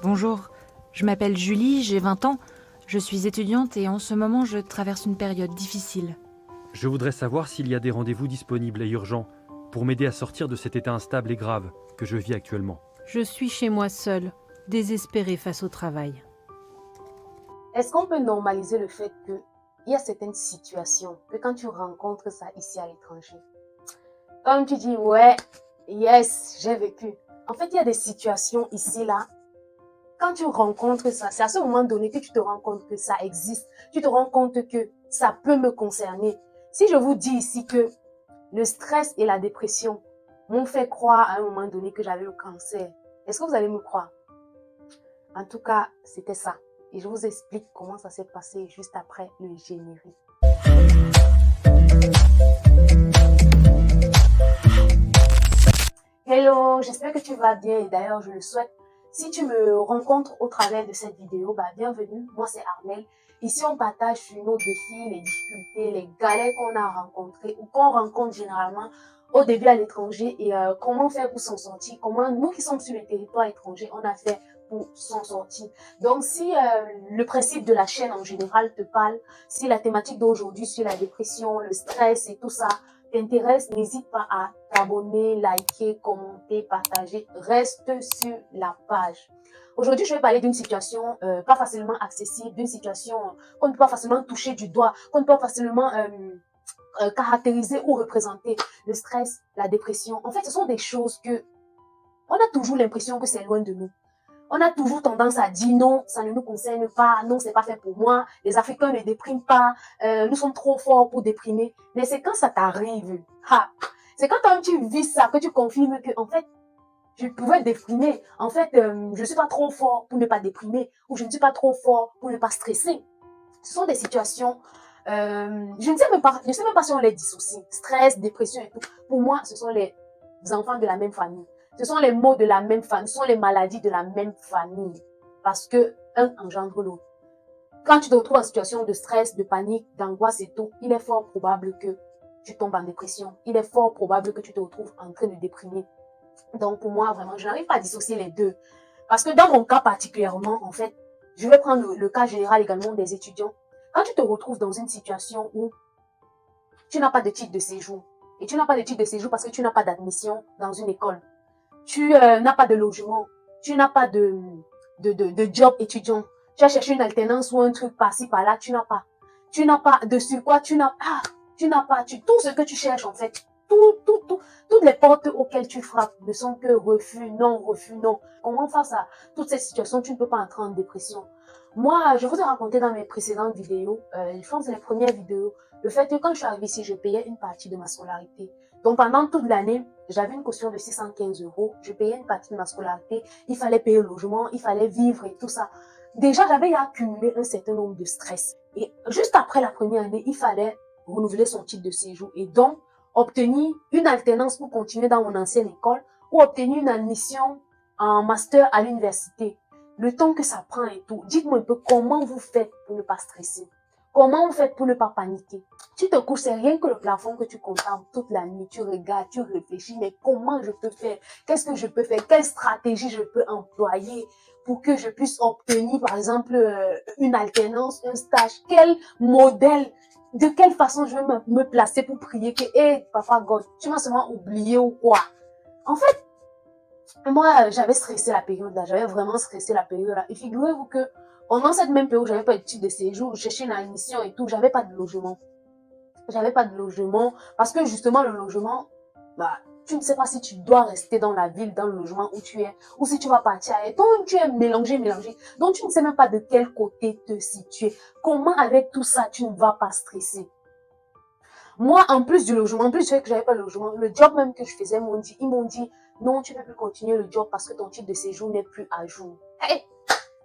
Bonjour, je m'appelle Julie, j'ai 20 ans, je suis étudiante et en ce moment je traverse une période difficile. Je voudrais savoir s'il y a des rendez-vous disponibles et urgents pour m'aider à sortir de cet état instable et grave que je vis actuellement. Je suis chez moi seule, désespérée face au travail. Est-ce qu'on peut normaliser le fait qu'il y a certaines situations que quand tu rencontres ça ici à l'étranger, comme tu dis, ouais, yes, j'ai vécu. En fait, il y a des situations ici, là, quand tu rencontres ça, c'est à ce moment donné que tu te rends compte que ça existe. Tu te rends compte que ça peut me concerner. Si je vous dis ici que le stress et la dépression m'ont fait croire à un moment donné que j'avais le cancer, est-ce que vous allez me croire? En tout cas, c'était ça. Et je vous explique comment ça s'est passé juste après le générique. Hello, j'espère que tu vas bien et d'ailleurs je le souhaite. Si tu me rencontres au travers de cette vidéo, bienvenue, moi c'est Armelle. Ici on partage sur nos défis, les difficultés, les galères qu'on a rencontrées ou qu'on rencontre généralement au début à l'étranger et comment faire pour s'en sortir, comment nous qui sommes sur le territoire étranger, on a fait pour s'en sortir. Donc si le principe de la chaîne en général te parle, si la thématique d'aujourd'hui sur la dépression, le stress et tout ça t'intéresse, n'hésite pas à t'abonner, liker, commenter, partager. Reste sur la page. Aujourd'hui, je vais parler d'une situation pas facilement accessible, d'une situation qu'on ne peut pas facilement toucher du doigt, qu'on ne peut pas facilement caractériser ou représenter. Le stress, la dépression. En fait, ce sont des choses que on a toujours l'impression que c'est loin de nous. On a toujours tendance à dire non, ça ne nous concerne pas, non, c'est pas fait pour moi, les Africains ne dépriment pas, nous sommes trop forts pour déprimer. Mais c'est quand ça t'arrive, c'est quand tu vis ça que tu confirmes que, en fait, je pouvais déprimer. En fait, je ne suis pas trop fort pour ne pas déprimer, ou je ne suis pas trop fort pour ne pas stresser. Ce sont des situations, je ne sais même pas si on les dissocie, stress, dépression et tout. Pour moi, ce sont les enfants de la même famille. Ce sont les maux de la même famille, ce sont les maladies de la même famille. Parce que un engendre l'autre. Quand tu te retrouves en situation de stress, de panique, d'angoisse et tout, il est fort probable que tu tombes en dépression. Il est fort probable que tu te retrouves en train de déprimer. Donc pour moi, vraiment, je n'arrive pas à dissocier les deux. Parce que dans mon cas particulièrement, en fait, je vais prendre le cas général également des étudiants. Quand tu te retrouves dans une situation où tu n'as pas de titre de séjour, et tu n'as pas de titre de séjour parce que tu n'as pas d'admission dans une école, tu n'as pas de logement, tu n'as pas de job étudiant, tu as cherché une alternance ou un truc par-ci, par-là, tu n'as pas. Tu n'as pas de surcroît, tout ce que tu cherches en fait, toutes les portes auxquelles tu frappes ne sont que refus, non, refus, non. Comment face à toutes ces situations, tu ne peux pas entrer en dépression. Moi, je vous ai raconté dans mes précédentes vidéos, je pense les premières vidéos, le fait que quand je suis arrivée ici, je payais une partie de ma scolarité. Donc pendant toute l'année, j'avais une caution de 615 €. Je payais une partie de ma scolarité. Il fallait payer le logement, il fallait vivre et tout ça. Déjà, j'avais accumulé un certain nombre de stress. Et juste après la première année, il fallait renouveler son titre de séjour. Et donc, obtenir une alternance pour continuer dans mon ancienne école ou obtenir une admission en master à l'université. Le temps que ça prend et tout. Dites-moi un peu comment vous faites pour ne pas stresser. Comment vous faites pour ne pas paniquer? Tu te couches, c'est rien que le plafond que tu contemples toute la nuit. Tu regardes, tu réfléchis, mais comment je peux faire? Qu'est-ce que je peux faire? Quelle stratégie je peux employer pour que je puisse obtenir, par exemple, une alternance, un stage? Quel modèle? De quelle façon je vais me placer pour prier que, hey, Papa God, tu m'as seulement oublié ou quoi? En fait, moi, j'avais stressé la période là, j'avais vraiment stressé la période là. Et figurez-vous que pendant cette même période, j'avais pas de titre de séjour, je cherchais une admission et tout, j'avais pas de logement. J'avais pas de logement parce que justement le logement, tu ne sais pas si tu dois rester dans la ville, dans le logement où tu es, ou si tu vas partir ailleurs. Donc tu es mélangé. Donc tu ne sais même pas de quel côté te situer. Comment avec tout ça, tu ne vas pas stresser? Moi, en plus du logement, en plus du fait que j'avais pas de logement, le job même que je faisais, ils m'ont dit, non, tu ne peux plus continuer le job parce que ton titre de séjour n'est plus à jour. Hey,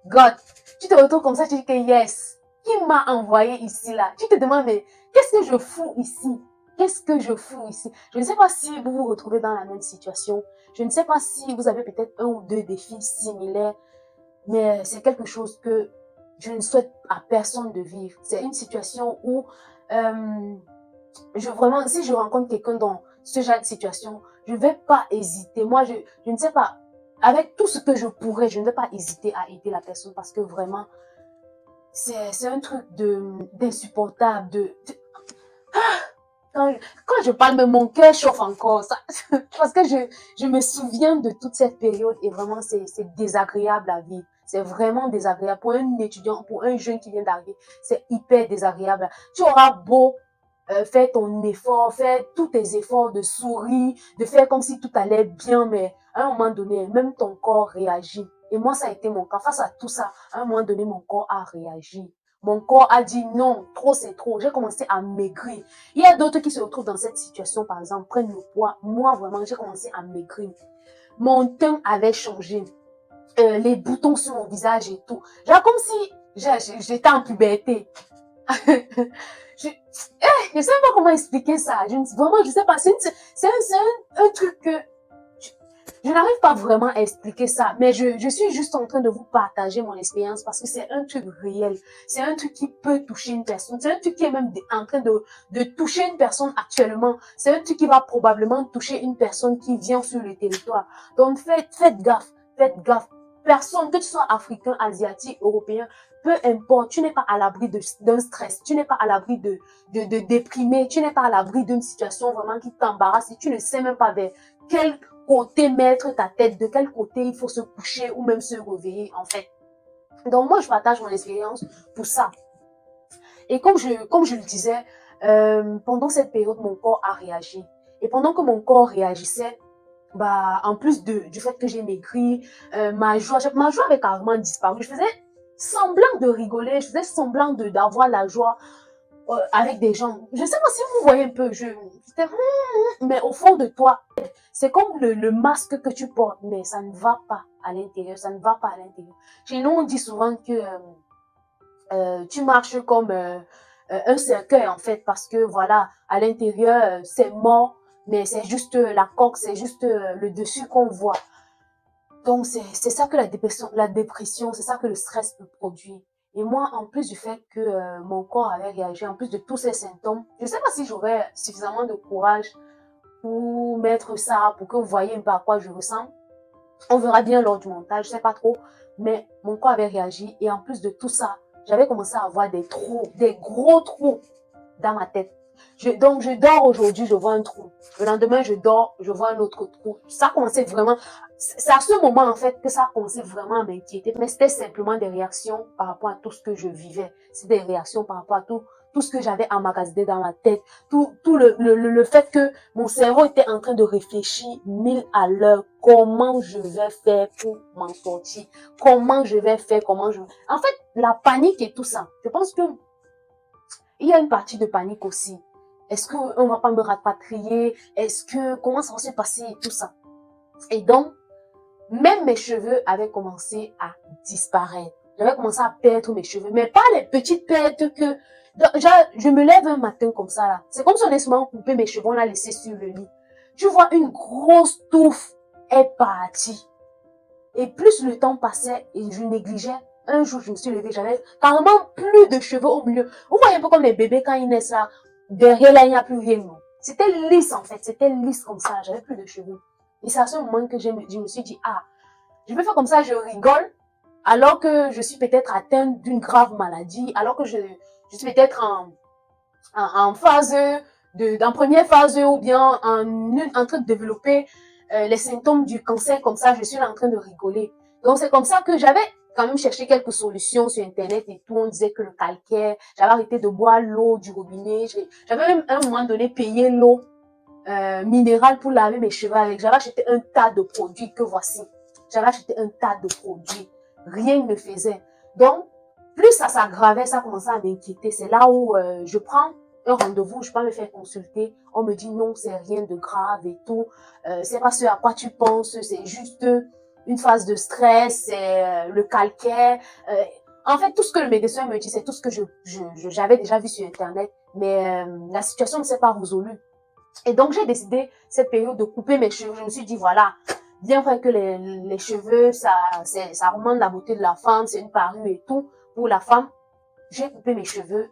God, tu te retrouves comme ça, tu dis que yes, qui m'a envoyé ici là? Tu te demandes, mais qu'est-ce que je fous ici? Qu'est-ce que je fous ici? Je ne sais pas si vous vous retrouvez dans la même situation. Je ne sais pas si vous avez peut-être un ou deux défis similaires, mais c'est quelque chose que je ne souhaite à personne de vivre. C'est une situation où vraiment, si je rencontre quelqu'un dans ce genre de situation, je ne vais pas hésiter. Moi, je ne sais pas. avec tout ce que je pourrais, je ne vais pas hésiter à aider la personne parce que vraiment, c'est un truc d'insupportable, quand je parle, même mon cœur chauffe encore, ça, parce que je me souviens de toute cette période et vraiment, c'est désagréable à vivre. C'est vraiment désagréable pour un étudiant, pour un jeune qui vient d'arriver. C'est hyper désagréable. Tu auras beau faire ton effort, faire tous tes efforts de sourire, de faire comme si tout allait bien, mais à un moment donné, même ton corps réagit. Et moi, ça a été mon cas. Face à tout ça, à un moment donné, mon corps a réagi. Mon corps a dit non, trop c'est trop. J'ai commencé à maigrir. Il y a d'autres qui se retrouvent dans cette situation, par exemple, prennent le poids. Moi, vraiment, j'ai commencé à maigrir. Mon teint avait changé. Les boutons sur mon visage et tout. Genre comme si j'étais en puberté. je sais pas comment expliquer ça. Vraiment, je sais pas. C'est un truc que je n'arrive pas vraiment à expliquer ça, mais je suis juste en train de vous partager mon expérience parce que c'est un truc réel. C'est un truc qui peut toucher une personne. C'est un truc qui est même en train de toucher une personne actuellement. C'est un truc qui va probablement toucher une personne qui vient sur le territoire. Donc faites gaffe, faites gaffe. Personne, que tu sois africain, asiatique, européen, peu importe, tu n'es pas à l'abri d'un stress, tu n'es pas à l'abri de déprimer, tu n'es pas à l'abri d'une situation vraiment qui t'embarrasse et tu ne sais même pas vers quel côté mettre ta tête, de quel côté il faut se coucher ou même se réveiller en fait. Donc moi je partage mon expérience pour ça. Et comme je le disais, pendant cette période mon corps a réagi. Et pendant que mon corps réagissait, bah en plus du fait que j'ai maigri, ma joie avait carrément disparu. Je faisais semblant de rigoler, je faisais semblant d'avoir la joie avec des gens. Je sais pas si vous voyez un peu, mais au fond de toi, c'est comme le masque que tu portes, mais ça ne va pas à l'intérieur, ça ne va pas à l'intérieur. Chez nous, on dit souvent que tu marches comme un cercueil en fait, parce que voilà, à l'intérieur, c'est mort, mais c'est juste la coque, c'est juste le dessus qu'on voit. Donc, c'est ça que la dépression, c'est ça que le stress peut produire. Et moi, en plus du fait que mon corps avait réagi, en plus de tous ces symptômes, je ne sais pas si j'aurais suffisamment de courage pour mettre ça, pour que vous voyez un peu à quoi je ressemble. On verra bien lors du montage, je ne sais pas trop. Mais mon corps avait réagi et en plus de tout ça, j'avais commencé à avoir des trous, des gros trous dans ma tête. Donc, je dors aujourd'hui, je vois un trou. Le lendemain, je dors, je vois un autre trou. Ça commençait vraiment... C'est à ce moment, en fait, que ça commençait vraiment à m'inquiéter. Mais c'était simplement des réactions par rapport à tout ce que je vivais. C'était des réactions par rapport à tout ce que j'avais emmagasiné dans ma tête. Tout le fait que mon cerveau était en train de réfléchir 1000 à l'heure. Comment je vais faire pour m'en sortir? Comment je vais faire? En fait, la panique et tout ça. Je pense que il y a une partie de panique aussi. Est-ce qu'on va pas me rapatrier? Comment ça va se passer et tout ça? Et donc, même mes cheveux avaient commencé à disparaître. J'avais commencé à perdre mes cheveux, mais pas les petites pertes que... Je me lève un matin comme ça là. C'est comme si on est seulement coupé mes cheveux, on l'a laissé sur le lit. Tu vois, une grosse touffe est partie. Et plus le temps passait et je négligeais, un jour je me suis levée, j'avais carrément plus de cheveux au milieu. Vous voyez un peu comme les bébés quand ils naissent là, derrière là il n'y a plus rien. C'était lisse en fait, c'était lisse comme ça, j'avais plus de cheveux. Et c'est à ce moment que je me suis dit, ah, je vais faire comme ça, je rigole, alors que je suis peut-être atteinte d'une grave maladie, alors que je suis peut-être en phase en première phase ou bien en train de développer les symptômes du cancer comme ça, je suis là en train de rigoler. Donc c'est comme ça que j'avais quand même cherché quelques solutions sur internet et tout. On disait que le calcaire, j'avais arrêté de boire l'eau du robinet. J'avais même à un moment donné payé l'eau minérale pour laver mes cheveux avec. J'avais acheté un tas de produits que voici. J'avais acheté un tas de produits. Rien ne faisait. Donc, plus ça s'aggravait, ça commençait à m'inquiéter. C'est là où je prends un rendez-vous, je peux me faire consulter. On me dit non, c'est rien de grave et tout. C'est pas ce à quoi tu penses, c'est juste une phase de stress, c'est le calcaire. En fait, tout ce que le médecin me dit, c'est tout ce que j'avais déjà vu sur Internet. Mais la situation ne s'est pas résolue. Et donc, j'ai décidé, cette période, de couper mes cheveux. Je me suis dit, voilà, bien vrai que les cheveux, ça augmente la beauté de la femme, c'est une parure et tout. Pour la femme, j'ai coupé mes cheveux.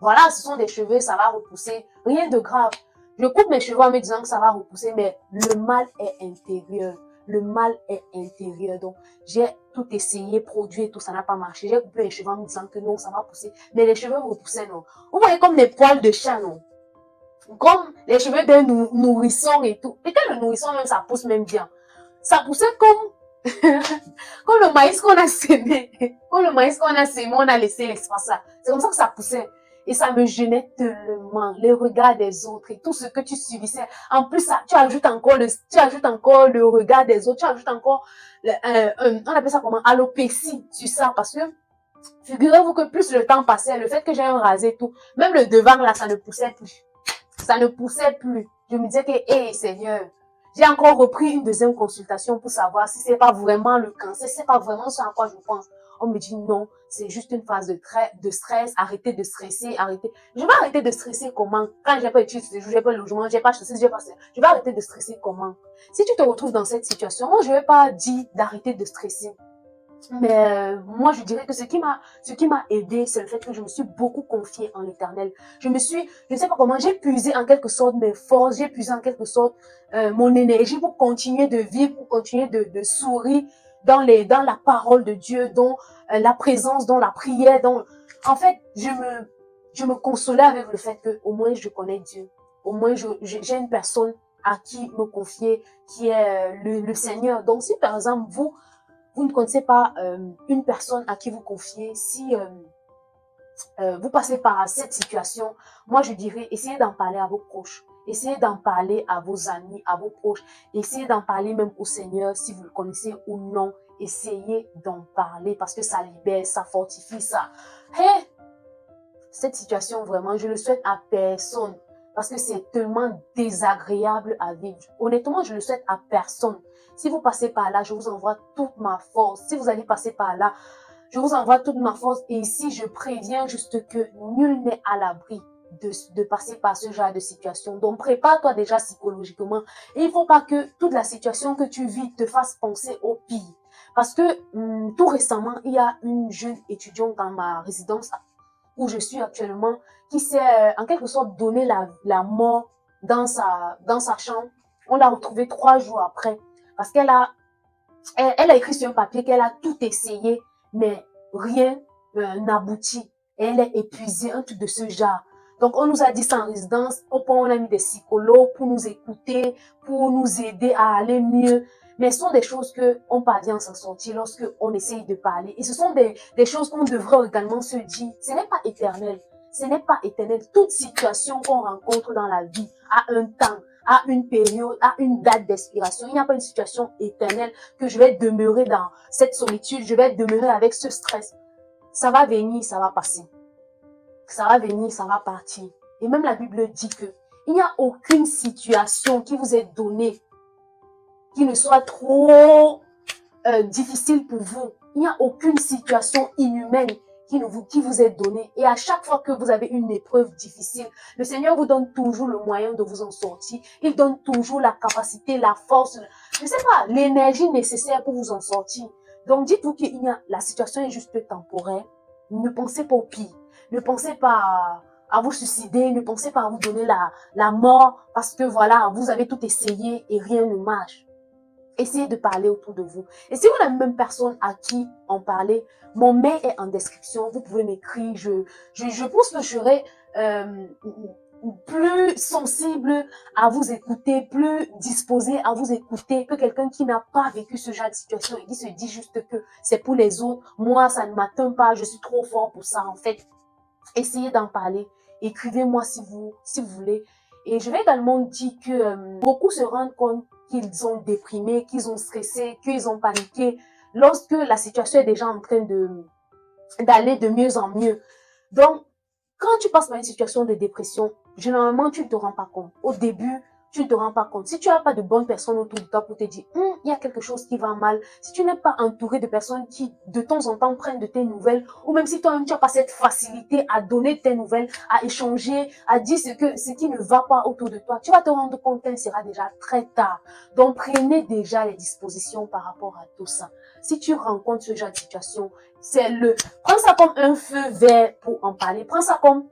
Voilà, ce sont des cheveux, ça va repousser. Rien de grave. Je coupe mes cheveux en me disant que ça va repousser, mais le mal est intérieur. le mal est intérieur. Donc, j'ai tout essayé, produit et tout, ça n'a pas marché. J'ai coupé les cheveux en me disant que non, ça va pousser. Mais les cheveux repoussaient, non. Vous voyez comme les poils de chat, non? Comme les cheveux d'un nourrisson et tout. Et quand le nourrisson, même, ça pousse même bien. Ça poussait comme, comme le maïs qu'on a sémé. Comme le maïs qu'on a sémé, on a laissé l'espace là. C'est comme ça que ça poussait. Et ça me gênait tellement, les regards des autres et tout ce que tu subissais. En plus, ça, tu ajoutes encore le regard des autres, tu ajoutes encore, on appelle ça comment, alopécie sur ça, parce que, figurez-vous que plus le temps passait, le fait que j'ai rasé tout, même le devant là, ça ne poussait plus. Ça ne poussait plus. Je me disais que, hé, Seigneur, j'ai encore repris une deuxième consultation pour savoir si c'est pas vraiment le cancer, si c'est pas vraiment ce à quoi je pense. On me dit non, c'est juste une phase de stress, arrêtez de stresser, arrêtez. Je vais arrêter de stresser comment? Quand j'ai pas étudié, j'ai pas le logement, j'ai pas ceci, j'ai pas ça. Je vais arrêter de stresser comment? Si tu te retrouves dans cette situation, moi je vais pas dire d'arrêter de stresser. Mais moi, je dirais que ce qui m'a aidé, c'est le fait que je me suis beaucoup confiée en l'Éternel. Je ne sais pas comment, j'ai puisé en quelque sorte mes forces, j'ai puisé en quelque sorte mon énergie pour continuer de vivre, pour continuer de sourire dans la parole de Dieu, dans la présence, dans la prière, en fait, je me consolais avec le fait que au moins je connais Dieu. Au moins j'ai une personne à qui me confier, qui est le Seigneur. Donc si par exemple vous ne connaissez pas une personne à qui vous confier, si vous passez par cette situation, moi je dirais, essayez d'en parler à vos proches, essayez d'en parler à vos amis, à vos proches, essayez d'en parler même au Seigneur, si vous le connaissez ou non, essayez d'en parler parce que ça libère, ça fortifie, ça. Hey, cette situation vraiment, je le souhaite à personne parce que c'est tellement désagréable à vivre. Honnêtement, je le souhaite à personne. Si vous passez par là, je vous envoie toute ma force. Si vous allez passer par là, je vous envoie toute ma force. Et ici, je préviens juste que nul n'est à l'abri de passer par ce genre de situation. Donc, prépare-toi déjà psychologiquement. Et il ne faut pas que toute la situation que tu vis te fasse penser au pire. Parce que tout récemment, il y a une jeune étudiante dans ma résidence où je suis actuellement qui s'est en quelque sorte donné la mort dans sa chambre. On l'a retrouvée 3 jours après. Parce qu'elle elle a écrit sur un papier qu'elle a tout essayé, mais rien n'aboutit. Elle est épuisée, un truc de ce genre. Donc, on nous a dit ça en résidence. Au point, on a mis des psychologues pour nous écouter, pour nous aider à aller mieux. Mais ce sont des choses qu'on parvient à s'en sortir lorsque on essaye de parler. Et ce sont des choses qu'on devrait également se dire. Ce n'est pas éternel. Ce n'est pas éternel. Toute situation qu'on rencontre dans la vie a un temps, à une période, à une date d'expiration. Il n'y a pas une situation éternelle que je vais demeurer dans cette solitude, je vais demeurer avec ce stress. Ça va venir, ça va passer. Ça va venir, ça va partir. Et même la Bible dit que il n'y a aucune situation qui vous est donnée qui ne soit trop difficile pour vous. Il n'y a aucune situation inhumaine qui vous est donnée. Et à chaque fois que vous avez une épreuve difficile, le Seigneur vous donne toujours le moyen de vous en sortir. Il donne toujours la capacité, la force, je ne sais pas, l'énergie nécessaire pour vous en sortir. Donc dites-vous que la situation est juste temporaire. Ne pensez pas au pire. Ne pensez pas à vous suicider. Ne pensez pas à vous donner la mort parce que voilà, vous avez tout essayé et rien ne marche. Essayez de parler autour de vous. Et si vous n'avez même personne à qui en parler, mon mail est en description. Vous pouvez m'écrire. Je pense que je serai plus sensible à vous écouter, plus disposé à vous écouter que quelqu'un qui n'a pas vécu ce genre de situation et qui se dit juste que c'est pour les autres. Moi, ça ne m'atteint pas. Je suis trop fort pour ça, en fait. Essayez d'en parler. Écrivez-moi si vous voulez. Et je vais également dire que beaucoup se rendent compte qu'ils ont déprimé, qu'ils ont stressé, qu'ils ont paniqué lorsque la situation est déjà en train d'aller de mieux en mieux. Donc, quand tu passes par une situation de dépression, généralement, tu ne te rends pas compte. Au début, tu ne te rends pas compte. Si tu n'as pas de bonnes personnes autour de toi pour te dire, il y a quelque chose qui va mal, si tu n'es pas entouré de personnes qui, de temps en temps, prennent de tes nouvelles, ou même si toi-même, tu n'as pas cette facilité à donner tes nouvelles, à échanger, à dire ce qui ne va pas autour de toi, tu vas te rendre compte qu'il sera déjà très tard. Donc, prenez déjà les dispositions par rapport à tout ça. Si tu rencontres ce genre de situation, prends ça comme un feu vert pour en parler. Prends ça comme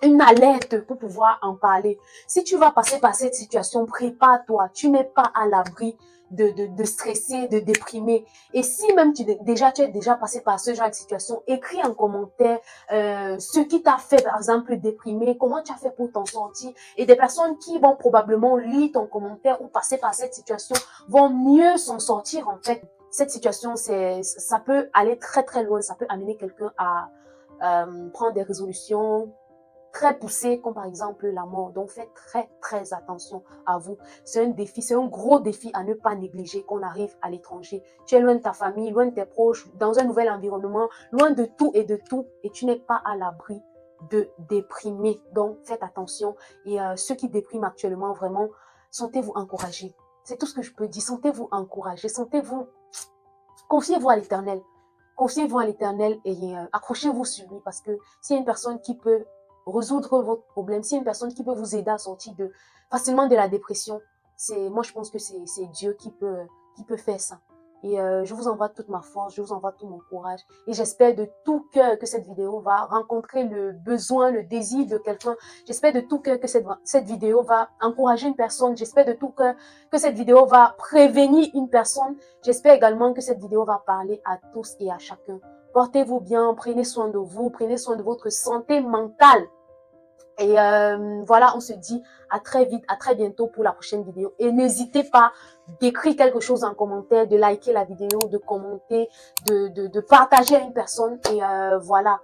une alerte pour pouvoir en parler. Si tu vas passer par cette situation, prépare-toi. Tu n'es pas à l'abri de stresser, de déprimer. Et si même tu es déjà passé par ce genre de situation, écris en commentaire ce qui t'a fait, par exemple, déprimer, comment tu as fait pour t'en sortir. Et des personnes qui vont probablement lire ton commentaire ou passer par cette situation vont mieux s'en sortir, en fait. Cette situation, ça peut aller très, très loin. Ça peut amener quelqu'un à prendre des résolutions très poussées, comme par exemple la mort. Donc, faites très, très attention à vous. C'est un défi, c'est un gros défi à ne pas négliger qu'on arrive à l'étranger. Tu es loin de ta famille, loin de tes proches, dans un nouvel environnement, loin de tout, et tu n'es pas à l'abri de déprimer. Donc, faites attention. Et ceux qui dépriment actuellement, vraiment, sentez-vous encouragés. C'est tout ce que je peux dire. Sentez-vous encouragés, confiez-vous à l'Éternel. Confiez-vous à l'Éternel et accrochez-vous sur lui, parce que s'il y a une personne qui peut résoudre votre problème, s'il y a une personne qui peut vous aider à sortir facilement de la dépression, moi je pense que c'est Dieu qui peut faire ça. Et je vous envoie toute ma force, je vous envoie tout mon courage. Et j'espère de tout cœur que cette vidéo va rencontrer le besoin, le désir de quelqu'un. J'espère de tout cœur que cette vidéo va encourager une personne. J'espère de tout cœur que cette vidéo va prévenir une personne. J'espère également que cette vidéo va parler à tous et à chacun. Portez-vous bien, prenez soin de vous, prenez soin de votre santé mentale. Et voilà, on se dit à très vite, à très bientôt pour la prochaine vidéo. Et n'hésitez pas d'écrire quelque chose en commentaire, de liker la vidéo, de commenter, de partager à une personne. Et voilà,